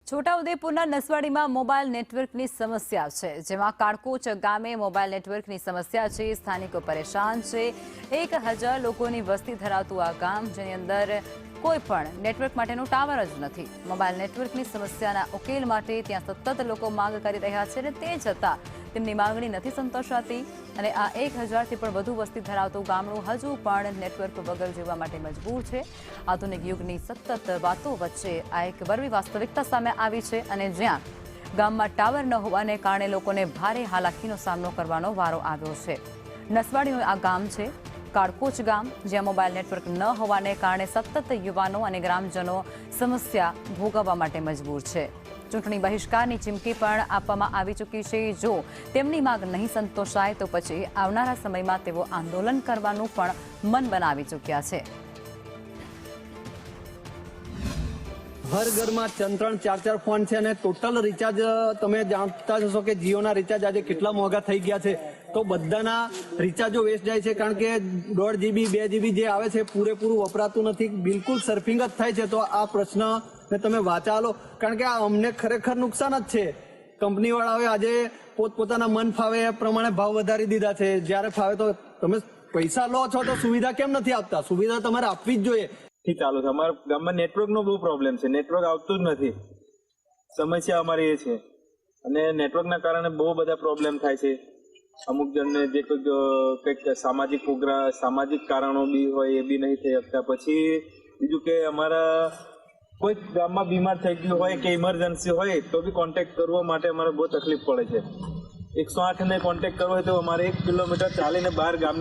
છોટાઉદેપુરના નસવાડીમાં mobile નેટવર્કની સમસ્યા છે, જેમાં કાળકોચ ગામે મોબાઈલ નેટવર્કની સમસ્યા છે. સ્થાનિકો પરેશાન છે. 1000 લોકોની વસ્તી ધરાવતું આ ગામ, જેની અંદર કોઈ પણ નેટવર્ક માટેનો ટાવર જ નથી. મોબાઈલ નેટવર્કની સમસ્યાના ઉકેલ માટે ત્યાં સતત લોકો માંગ કરી રહ્યા છે, અને તે છતાં તેમની માંગણી નથી સંતોષાતી. અને આ 1000થી પણ વધુ વસ્તી ધરાવતું ગામડું હજુ પણ નેટવર્ક વગર જીવવા માટે મજબૂર છે. આધુનિક યુગની સતત વાતો વચ્ચે આ એક વરવી વાસ્તવિકતા સામે આવી છે, અને જ્યાં ગામમાં ટાવર ન હોવાને કારણે લોકોને ભારે હાલાકીનો સામનો કરવાનો વારો આવ્યો છે. નસવાડીનું આ ગામ છે, કાળકોચ ગામ, જ્યાં મોબાઈલ નેટવર્ક ન હોવાને કારણે સતત યુવાનો અને ગ્રામજનો સમસ્યા ભોગવવા માટે મજબૂર છે. ચૂંટણી બહિષ્કારની ચીમકી પણ આપવામાં આવી ચૂકી છે. જો તેમની માંગ નહીં સંતોષાય તો પછી આવનારા સમયમાં તેઓ આંદોલન કરવાનું પણ મન બનાવી ચૂક્યા છે. હર ઘરમાં 3-4 ફોન છે, અને ટોટલ રિચાર્જ તમે જાણતા હશો કે જીઓના રિચાર્જ આજે કેટલા મોંઘા થઈ ગયા છે. તો બધાના રિચાર્જો વેસ્ટ જાય છે, કારણ કે 1.5 GB 2 GB જે આવે છે પૂરેપૂરું વપરાતું નથી, બિલકુલ સર્ફિંગ જ થાય છે. તો આ પ્રશ્ન ને તમે વાંચા લો, કારણ કે આ અમને ખરેખર નુકસાન જ છે. કંપનીવાળાઓએ આજે પોતપોતાના મન ફાવે એ પ્રમાણે ભાવ વધારી દીધા છે. જ્યારે ફાવે તો તમે પૈસા લો છો તો સુવિધા કેમ નથી આપતા? સુવિધા તમારે આપવી જ જોઈએ. ચાલુ છે. અમારા ગામમાં નેટવર્ક નો બહુ પ્રોબ્લેમ છે. નેટવર્ક આવતું જ નથી. સમસ્યા અમારી એ છે, અને નેટવર્કના કારણે બહુ બધા પ્રોબ્લેમ થાય છે. અમુક જણને જે કંઈક સામાજિક કારણો બી હોય એ બી નહીં થઈ શકતા. પછી બીજું કે અમારા કોઈ ગામમાં બીમાર થઈ ગયું હોય કે ઇમરજન્સી હોય તો બી કોન્ટેક્ટ કરવા માટે અમારે બહુ તકલીફ પડે છે. 108 ને કોન્ટેક્ટ કરવો હોય તો અમારે 1 કિલોમીટર ચાલીને બહાર ગામ